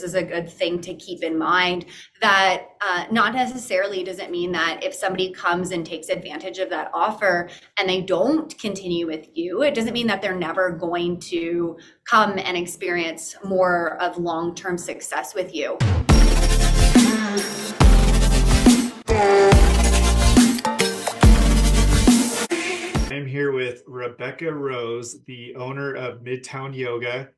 is a good thing to keep in mind, that not necessarily does it mean that if somebody comes and takes advantage of that offer and they don't continue with you, it doesn't mean that they're never going to come and experience more of long-term success with you. I'm here with Rebecca Rose, the owner of Midtown Yoga,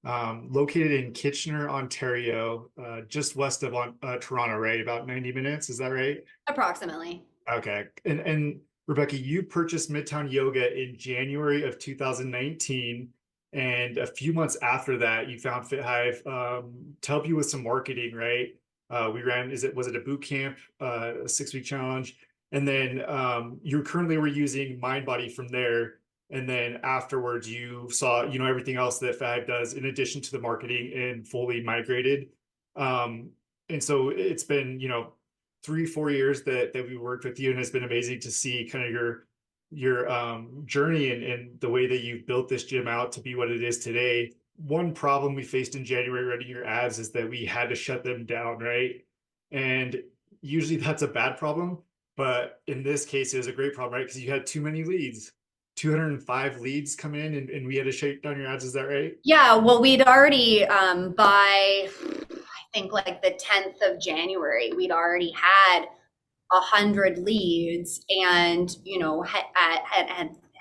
located in Kitchener, Ontario, just west of Toronto, right? About 90 minutes, is that right? Approximately. Okay. And Rebecca, you purchased Midtown Yoga in January of 2019, and a few months after that, you found FitHive to help you with some marketing, right? We ran, was it a boot camp, a 6-week challenge? And then you currently were using MindBody from there. And then afterwards, you saw, everything else that FitHive does in addition to the marketing and fully migrated. And so it's been, 3-4 years that we worked with you, and it's been amazing to see kind of your journey and the way that you've built this gym out to be what it is today. One problem we faced in January running your ads is that we had to shut them down, right? And usually that's a bad problem, but in this case, it was a great problem, right? Because you had too many leads. 205 leads come in, and we had to shut down your ads. Is that right? Yeah, well, we'd already, by I think like the 10th of January, we'd already had 100 leads, and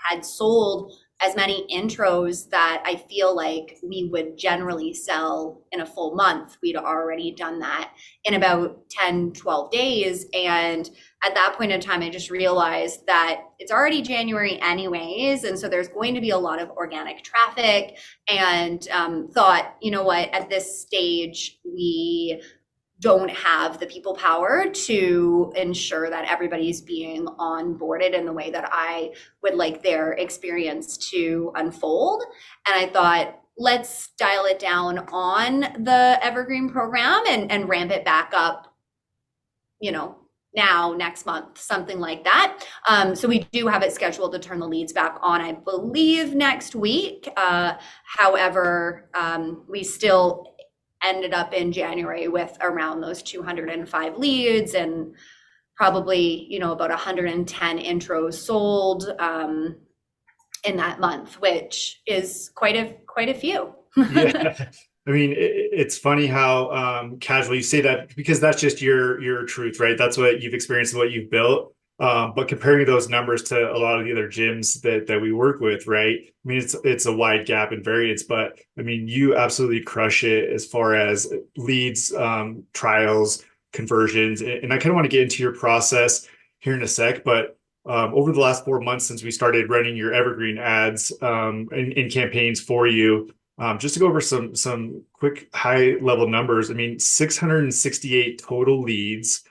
had sold as many intros that I feel like we would generally sell in a full month. We'd already done that in about 10, 12 days. And at that point in time, I just realized that it's already January anyways. And so there's going to be a lot of organic traffic, and thought, you know what, at this stage, we don't have the people power to ensure that everybody's being onboarded in the way that I would like their experience to unfold. And I thought, let's dial it down on the Evergreen program and ramp it back up, now, next month, something like that. So we do have it scheduled to turn the leads back on, I believe, next week. However, we still ended up in January with around those 205 leads, and probably, about 110 intros sold in that month, which is quite a few. Yeah. I mean, it's funny how casually you say that, because that's just your truth, right? That's what you've experienced and what you've built. But comparing those numbers to a lot of the other gyms that we work with, right? I mean, it's a wide gap in variance, but I mean, you absolutely crush it as far as leads, trials, conversions. And I kind of want to get into your process here in a sec, but over the last 4 months since we started running your Evergreen ads in campaigns for you, just to go over some quick high level numbers. I mean, 668 total leads.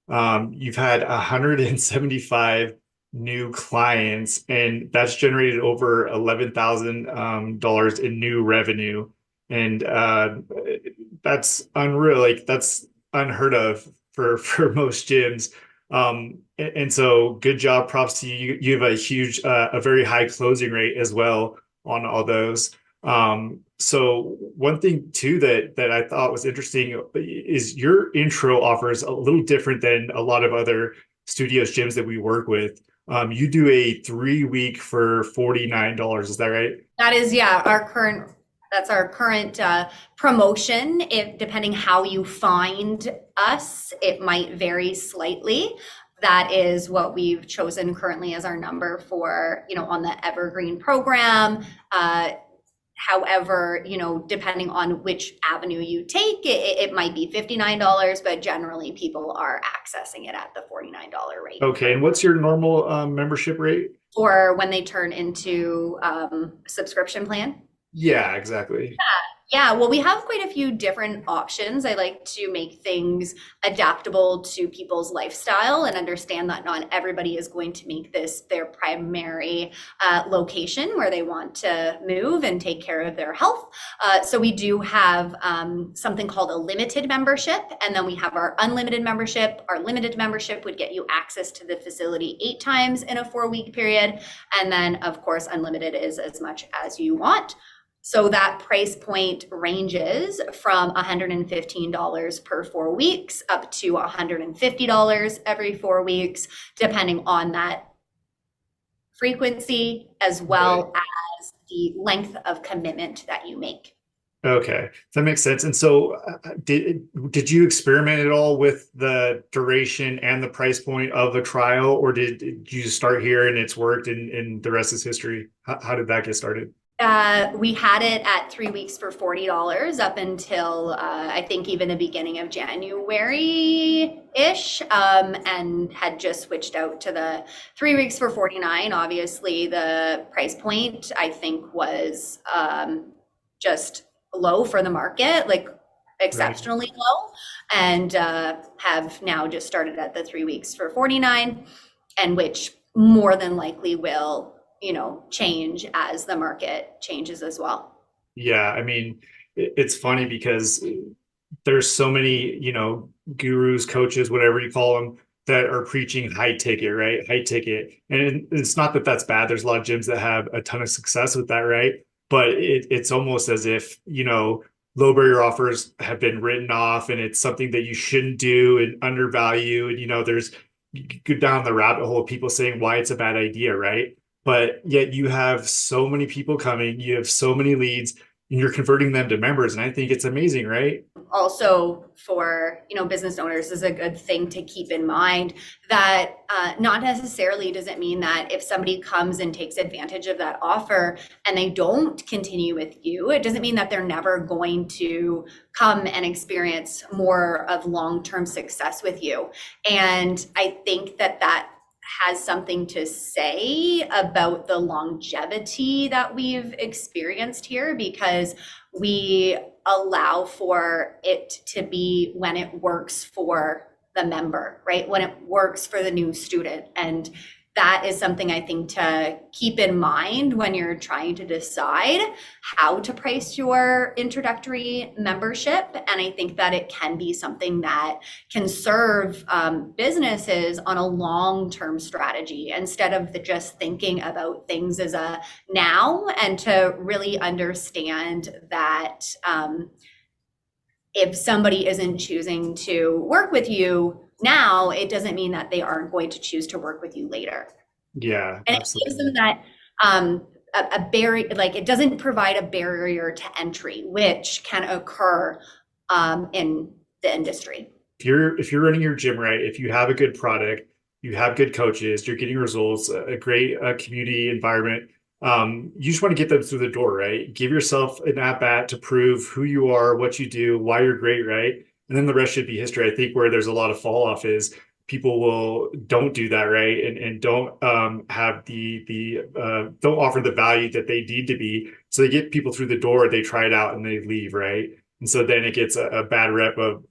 You've had 175 new clients, and that's generated over $11,000 in new revenue. And that's unreal. Like, that's unheard of for most gyms. And so good job, props to you. You have a very high closing rate as well on all those. So one thing too that I thought was interesting is your intro offers a little different than a lot of other studios, gyms that we work with. You do a 3-week for $49. Is that right? That is, yeah, that's our current promotion. If depending how you find us, it might vary slightly. That is what we've chosen currently as our number for, on the Evergreen program. However, depending on which avenue you take, it might be $59, but generally people are accessing it at the $49 rate. Okay, and what's your normal membership rate? Or when they turn into a subscription plan? Yeah, exactly. Yeah, well, we have quite a few different options. I like to make things adaptable to people's lifestyle and understand that not everybody is going to make this their primary location where they want to move and take care of their health. So we do have something called a limited membership, and then we have our unlimited membership. Our limited membership would get you access to the facility 8 times in a 4-week period. And then, of course, unlimited is as much as you want. So that price point ranges from $115 per 4 weeks up to $150 every 4 weeks, depending on that frequency as Right. well as the length of commitment that you make. Okay, that makes sense. And so, did you experiment at all with the duration and the price point of a trial, or did you start here and it's worked and the rest is history? How did that get started? We had it at 3 weeks for $40 up until I think even the beginning of January-ish, and had just switched out to the 3 weeks for 49. Obviously, the price point I think was just low for the market, like Right. exceptionally low, and have now just started at the 3 weeks for 49, and which more than likely will, change as the market changes as well. Yeah, I mean, it's funny because there's so many, gurus, coaches, whatever you call them, that are preaching high ticket, right? High ticket. And it's not that that's bad. There's a lot of gyms that have a ton of success with that, right? But it's almost as if, low barrier offers have been written off and it's something that you shouldn't do and undervalue. And, there's you could go down the rabbit hole of people saying why it's a bad idea, right? But yet you have so many people coming, you have so many leads, and you're converting them to members. And I think it's amazing, right? Also for, business owners is a good thing to keep in mind that not necessarily does it mean that if somebody comes and takes advantage of that offer and they don't continue with you, it doesn't mean that they're never going to come and experience more of long-term success with you. And I think that that has something to say about the longevity that we've experienced here, because we allow for it to be when it works for the member, right? When it works for the new student. And that is something I think to keep in mind when you're trying to decide how to price your introductory membership. And I think that it can be something that can serve businesses on a long-term strategy instead of just thinking about things as a now, and to really understand that if somebody isn't choosing to work with you now, it doesn't mean that they aren't going to choose to work with you later. Yeah, And it gives them absolutely. that a barrier, like it doesn't provide a barrier to entry, which can occur in the industry. If you're running your gym right, if you have a good product, you have good coaches, you're getting results, a great community environment, you just want to get them through the door, right? Give yourself an at bat to prove who you are, what you do, why you're great, right? And then the rest should be history. I think where there's a lot of fall off is people will don't do that, right? And don't have the don't offer the value that they need to be. So they get people through the door, they try it out and they leave, right? And so then it gets a bad rap of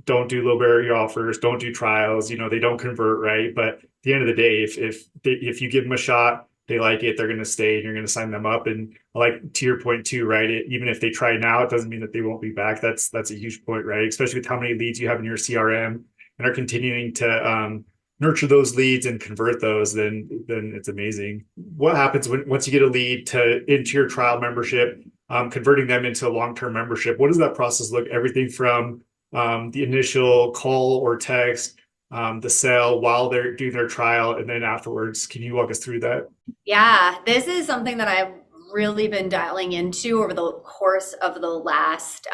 don't do low barrier offers, don't do trials, they don't convert, right? But at the end of the day, if you give them a shot, they like it, they're going to stay and you're going to sign them up. And like to your point too, right? Even if they try now, it doesn't mean that they won't be back. That's a huge point, right? Especially with how many leads you have in your CRM and are continuing to nurture those leads and convert those, then it's amazing. What happens once you get a lead to into your trial membership, converting them into a long-term membership? What does that process look? Everything from the initial call or text, the sale while they're doing their trial, and then afterwards. Can you walk us through that? Yeah, this is something that I've really been dialing into over the course of the last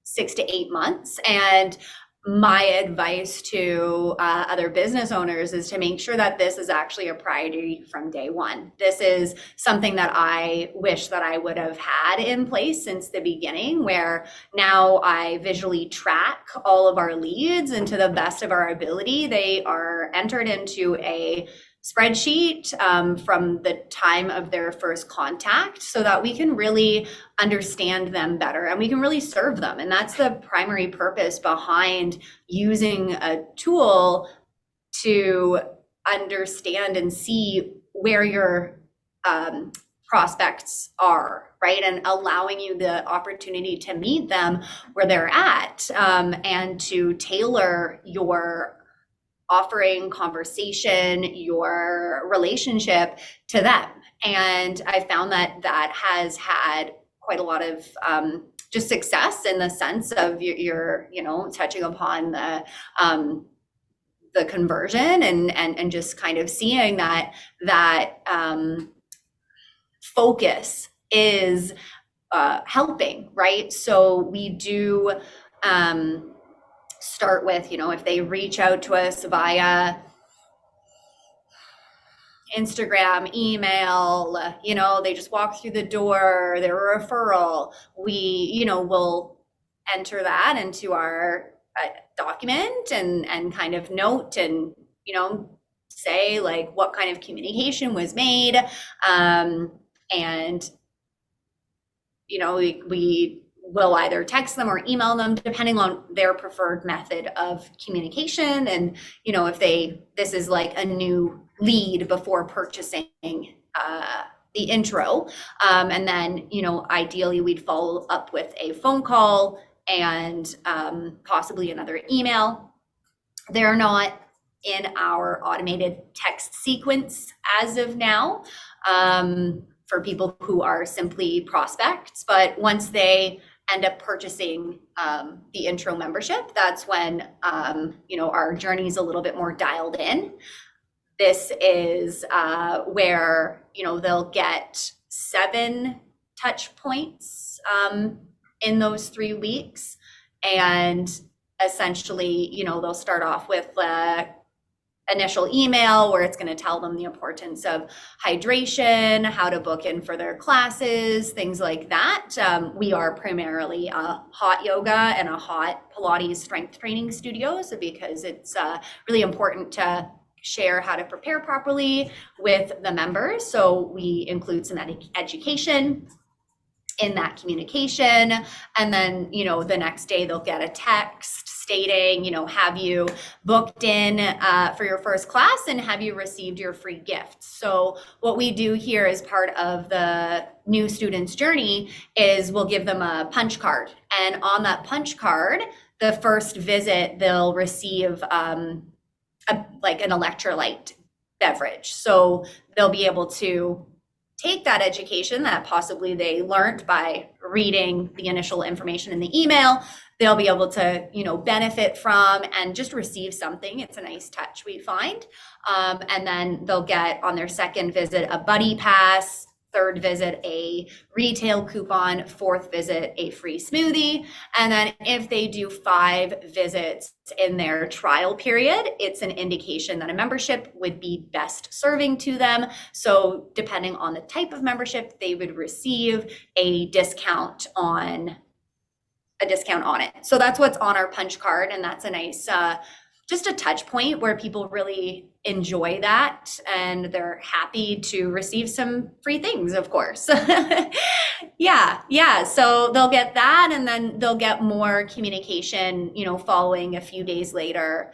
6 to 8 months. And my advice to other business owners is to make sure that this is actually a priority from day one. This is something that I wish that I would have had in place since the beginning, where now I visually track all of our leads, and to the best of our ability, they are entered into a spreadsheet from the time of their first contact, so that we can really understand them better and we can really serve them. And that's the primary purpose behind using a tool to understand and see where your prospects are, right? And allowing you the opportunity to meet them where they're at, and to tailor your offering, conversation, your relationship to them. And I found that that has had quite a lot of just success in the sense of you're touching upon the conversion and just kind of seeing that focus is helping, right? So we do start with, if they reach out to us via Instagram, email, they just walk through the door, they're a referral. Will enter that into our document and kind of note and, say like what kind of communication was made. And, we will either text them or email them depending on their preferred method of communication. And, if this is like a new lead before purchasing the intro. And then, ideally we'd follow up with a phone call and possibly another email. They're not in our automated text sequence as of now for people who are simply prospects. But once they end up purchasing the intro membership, that's when, our journey is a little bit more dialed in. This is where, they'll get 7 touch points in those 3 weeks. And essentially, they'll start off with initial email where it's going to tell them the importance of hydration, how to book in for their classes, things like that. We are primarily a hot yoga and a hot Pilates strength training studio, so because it's really important to share how to prepare properly with the members. So we include some education in that communication. And then, the next day they'll get a text stating, have you booked in for your first class and have you received your free gift? So what we do here as part of the new student's journey is we'll give them a punch card. And on that punch card, the first visit, they'll receive like an electrolyte beverage. So they'll be able to take that education that possibly they learned by reading the initial information in the email. They'll be able to, benefit from and just receive something. It's a nice touch, we find. And then they'll get on their second visit a buddy pass, third visit a retail coupon, fourth visit a free smoothie. And then if they do 5 visits in their trial period, it's an indication that a membership would be best serving to them. So depending on the type of membership, they would receive a discount on it. So that's what's on our punch card. And that's a nice, just a touch point where people really enjoy that and they're happy to receive some free things, of course. Yeah. So they'll get that and then they'll get more communication, following a few days later,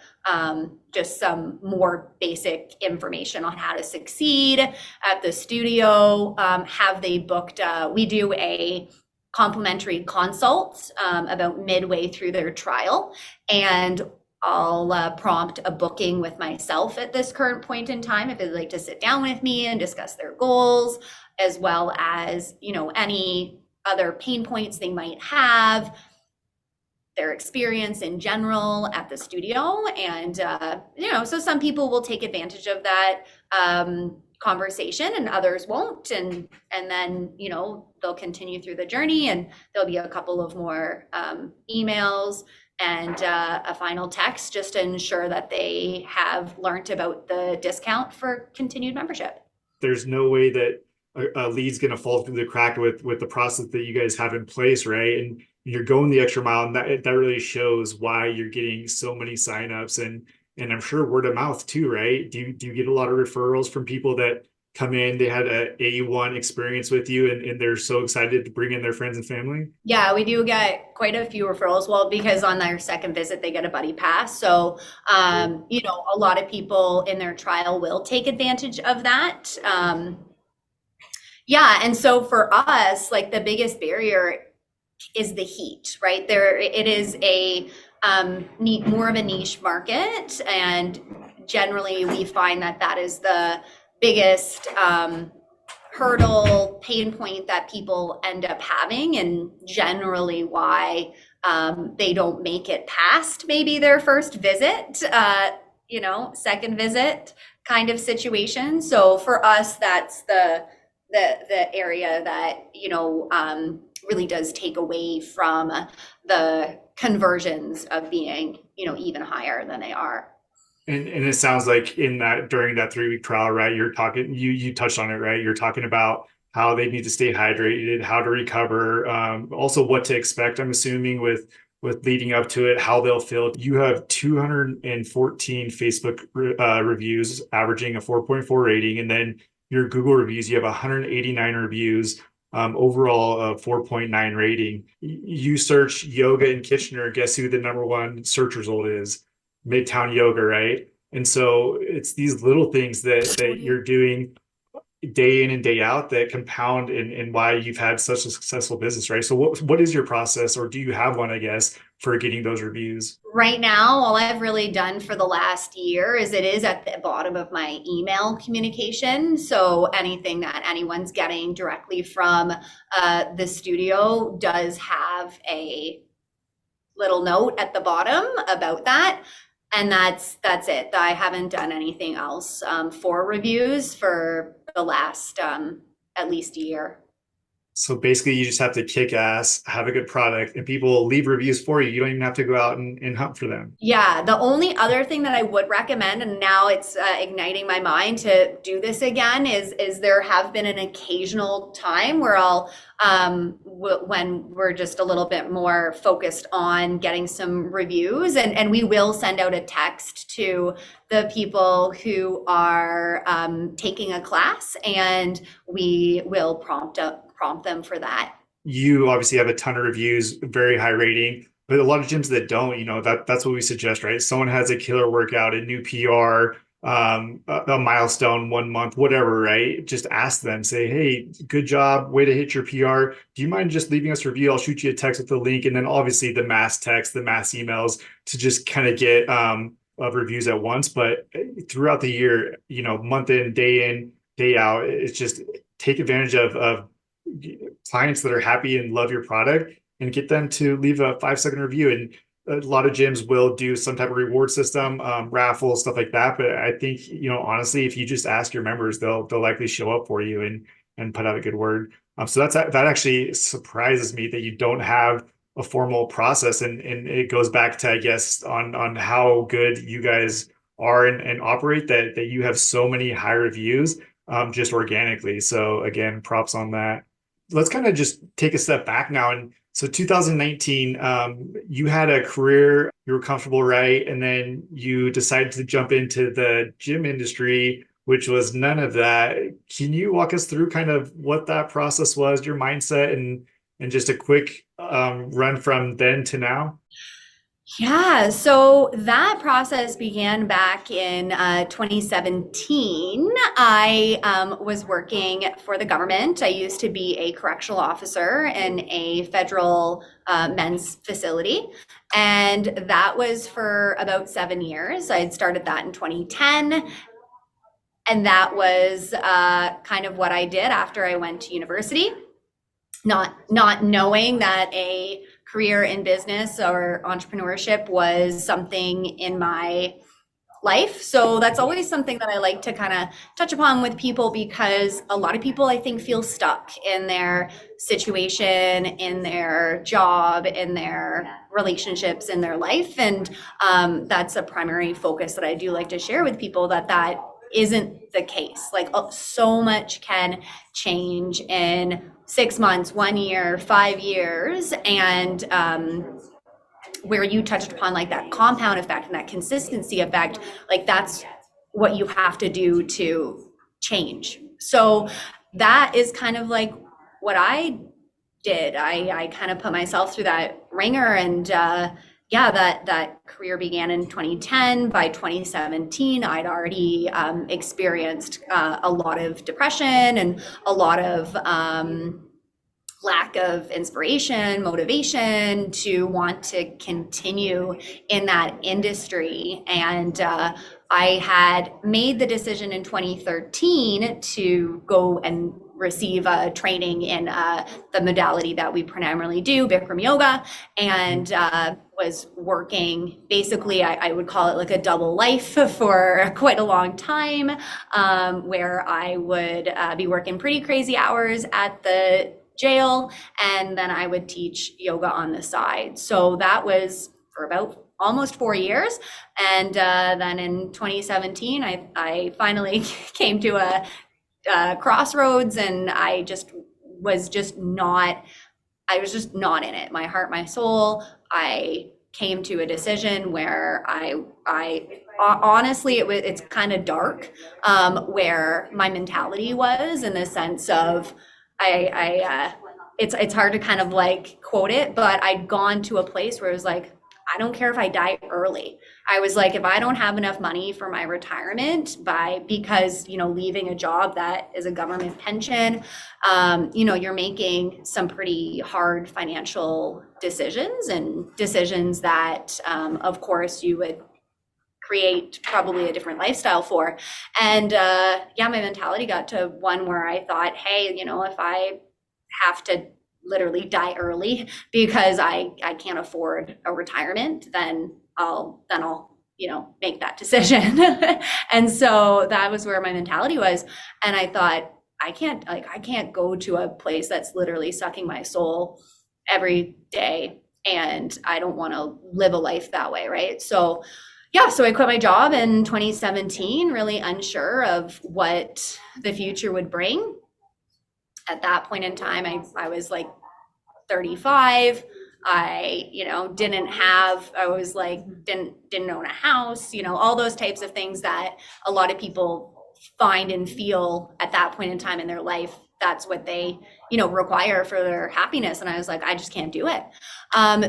just some more basic information on how to succeed at the studio. Have they booked, we do a complimentary consult about midway through their trial, and I'll prompt a booking with myself at this current point in time if they'd like to sit down with me and discuss their goals, as well as, any other pain points they might have, their experience in general at the studio. And, so some people will take advantage of that conversation and others won't. And then, they'll continue through the journey and there'll be a couple of more emails and a final text just to ensure that they have learned about the discount for continued membership. There's no way that a lead's going to fall through the crack with the process that you guys have in place, right? And you're going the extra mile, and that really shows why you're getting so many signups, and I'm sure word of mouth too, right? Do you get a lot of referrals from people that come in, they had a A1 experience with you and they're so excited to bring in their friends and family? Yeah, we do get quite a few referrals. Well, because on their second visit, they get a buddy pass. So, a lot of people in their trial will take advantage of that. And so for us, like the biggest barrier is the heat, right? It is a more of a niche market, and generally we find that is the biggest hurdle pain point that people end up having, and generally why they don't make it past maybe their first visit, second visit kind of situation. So for us, that's the area that really does take away from the conversions of being even higher than they are. And it sounds like in that during that 3 week trial, right? You're talking you touched on it, right? You're talking about how they need to stay hydrated, how to recover, also what to expect. I'm assuming with leading up to it, how they'll feel. You have 214 Facebook reviews, averaging a 4.4 rating, and then your Google reviews, you have 189 reviews, overall a 4.9 rating. You search yoga in Kitchener, guess who the number one search result is? Midtown Yoga, right? And so it's these little things that you're doing day in and day out that compound in why you've had such a successful business, right? So what is your process, or do you have one, I guess, for getting those reviews? Right now, all I've really done for the last year is it is at the bottom of my email communication. So anything that anyone's getting directly from the studio does have a little note at the bottom about that. And that's it. I haven't done anything else for reviews for the last at least a year. So basically, you just have to kick ass, have a good product, and people will leave reviews for you. You don't even have to go out and hunt for them. Yeah, the only other thing that I would recommend, and now it's igniting my mind to do this again, is there have been an occasional time where I'll, when we're just a little bit more focused on getting some reviews, and we will send out a text to the people who are taking a class, and we will prompt them for that. You obviously have a ton of reviews, very high rating, but a lot of gyms that don't, that's what we suggest, right? Someone has a killer workout, a new PR, a milestone, 1 month, whatever, right? Just ask them, say, hey, good job, way to hit your PR. Do you mind just leaving us a review? I'll shoot you a text with the link. And then obviously the mass text, the mass emails to just kind of get of reviews at once. But throughout the year, month in, day out, it's just take advantage of clients that are happy and love your product and get them to leave a 5 second review. And a lot of gyms will do some type of reward system, raffle, stuff like that. But I think, honestly, if you just ask your members, they'll likely show up for you and put out a good word. So that actually surprises me that you don't have a formal process. And it goes back to, I guess, on how good you guys are and operate that you have so many high reviews just organically. So again, props on that. Let's kind of just take a step back now. And so 2019, you had a career, you were comfortable, right? And then you decided to jump into the gym industry, which was none of that. Can you walk us through kind of what that process was, your mindset, and just a quick run from then to now? Yeah, so that process began back in 2017. I was working for the government. I used to be a correctional officer in a federal men's facility, and that was for about 7 years. I had started that in 2010. And that was kind of what I did after I went to university, not knowing that a career in business or entrepreneurship was something in my life. So that's always something that I like to kind of touch upon with people, because a lot of people, I think, feel stuck in their situation, in their job, in their relationships, in their life. And that's a primary focus that I do like to share with people, that isn't the case. Like, so much can change in 6 months, 1 year, 5 years. And where you touched upon like that compound effect and that consistency effect, like that's what you have to do to change. So that is kind of like what I did. I kind of put myself through that ringer, and that career began in 2010. By 2017, I'd already experienced a lot of depression and a lot of lack of inspiration, motivation to want to continue in that industry. And I had made the decision in 2013 to go and receive a training in the modality that we primarily do, Bikram yoga, and was working basically, I would call it like a double life for quite a long time, where I would be working pretty crazy hours at the jail, and then I would teach yoga on the side. So that was for about almost 4 years. And then in 2017, I finally came to a crossroads, and I was just not in it. My heart, my soul. I came to a decision where I honestly, it's kind of dark, where my mentality was, in the sense of, it's hard to kind of like quote it, but I'd gone to a place where it was like, I don't care if I die early. I was like, if I don't have enough money for my retirement because, leaving a job that is a government pension, you're making some pretty hard financial decisions, and decisions that, of course, you would create probably a different lifestyle for. And my mentality got to one where I thought, hey, if I have to literally die early because I can't afford a retirement, then I'll make that decision. And so that was where my mentality was. And I thought, I can't go to a place that's literally sucking my soul every day, and I don't want to live a life that way, right? So so I quit my job in 2017, really unsure of what the future would bring. At that point in time, I was like 35. I, didn't own a house, all those types of things that a lot of people find and feel at that point in time in their life. That's what they, require for their happiness. And I was like, I just can't do it.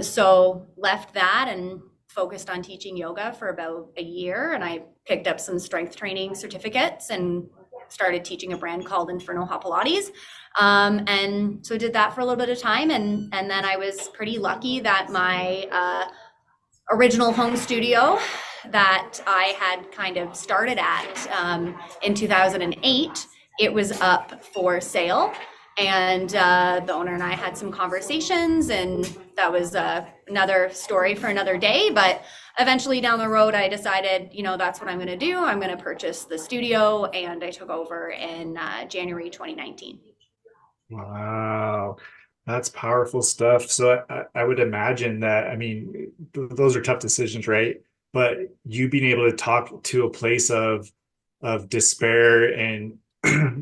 So left that and focused on teaching yoga for about a year. And I picked up some strength training certificates and started teaching a brand called Inferno Hot Pilates. And so did that for a little bit of time. And then I was pretty lucky that my original home studio that I had kind of started at in 2008, it was up for sale. And the owner and I had some conversations, and that was another story for another day. But eventually down the road, I decided, that's what I'm going to do. I'm going to purchase the studio, and I took over in January 2019. Wow, that's powerful stuff. So I would imagine that, those are tough decisions, right? But you being able to talk to a place of despair and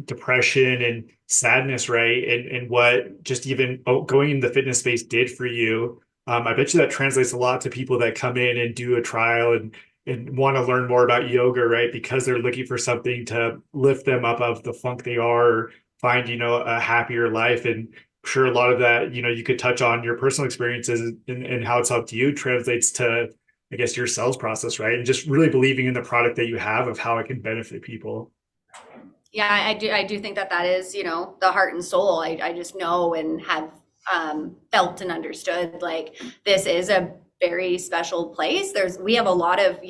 depression and sadness, right? And what just even going in the fitness space did for you. I bet you that translates a lot to people that come in and do a trial and want to learn more about yoga, right? Because they're looking for something to lift them up of the funk they are, or find, a happier life. And I'm sure a lot of that, you could touch on your personal experiences and how it's helped you translates to, I guess, your sales process, right? And just really believing in the product that you have, of how it can benefit people. Yeah, I do think that is, the heart and soul. I just know and have felt and understood, like, this is a very special place. We have a lot of,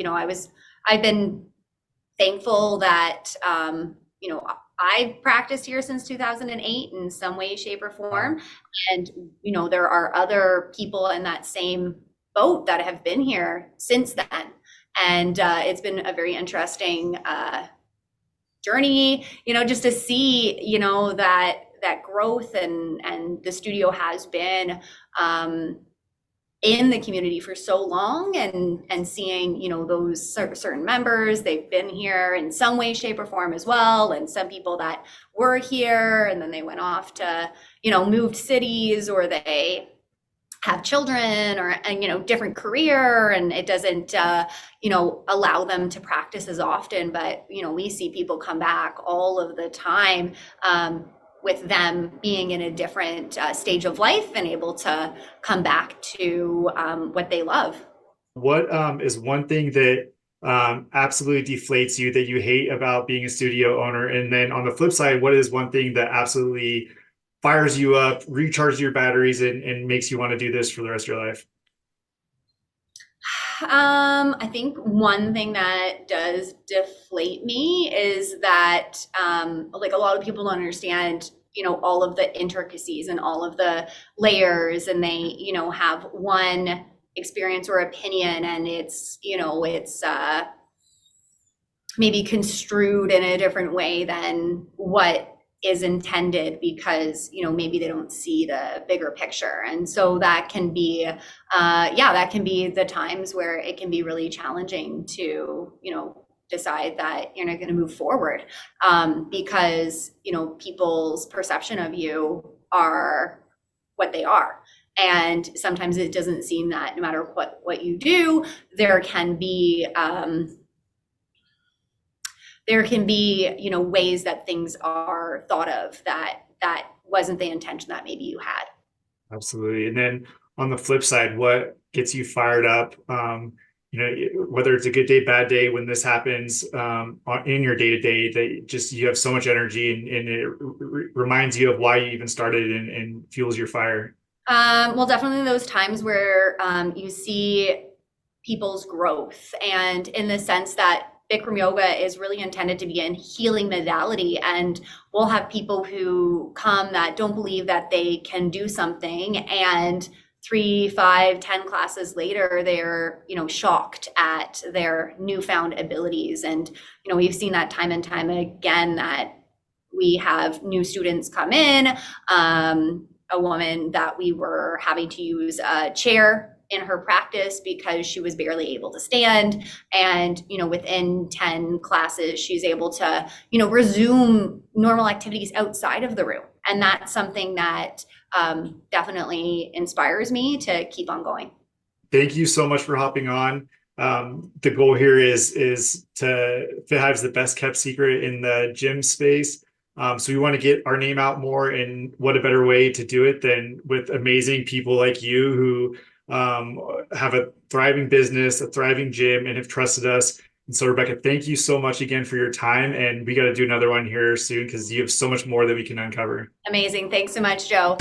I've been thankful that, I've practiced here since 2008 in some way, shape, or form. And, there are other people in that same boat that have been here since then. And it's been a very interesting journey, just to see, that growth, and the studio has been in the community for so long, and seeing, those certain members, they've been here in some way, shape, or form as well. And some people that were here and then they went off to, moved cities, or they have children, or different career, and it doesn't allow them to practice as often. But we see people come back all of the time, with them being in a different stage of life and able to come back to what they love. What is one thing that absolutely deflates you, that you hate about being a studio owner? And then on the flip side, what is one thing that absolutely fires you up, recharges your batteries, and makes you want to do this for the rest of your life? I think one thing that does deflate me is that, like, a lot of people don't understand, all of the intricacies and all of the layers, and they, have one experience or opinion, and it's maybe construed in a different way than what is intended, because maybe they don't see the bigger picture. And so that can be that can be the times where it can be really challenging to decide that you're not going to move forward, because people's perception of you are what they are. And sometimes it doesn't seem that no matter what you do, there can be ways that things are thought of that wasn't the intention that maybe you had. Absolutely. And then on the flip side, what gets you fired up? Whether it's a good day, bad day, when this happens in your day to day, that just you have so much energy, and it reminds you of why you even started, and fuels your fire. Well, definitely those times where you see people's growth, and in the sense that Bikram yoga is really intended to be a healing modality, and we'll have people who come that don't believe that they can do something, and 3, 5, 10 classes later, they're, shocked at their newfound abilities. And, we've seen that time and time again, that we have new students come in, a woman that we were having to use a chair in her practice because she was barely able to stand. And, within 10 classes, she's able to, resume normal activities outside of the room. And that's something that definitely inspires me to keep on going. Thank you so much for hopping on. The goal here is to FitHive's the best kept secret in the gym space. So we want to get our name out more, and what a better way to do it than with amazing people like you who have a thriving business, a thriving gym, and have trusted us. And so, Rebecca, thank you so much again for your time. And we got to do another one here soon, because you have so much more that we can uncover. Amazing. Thanks so much, Joe.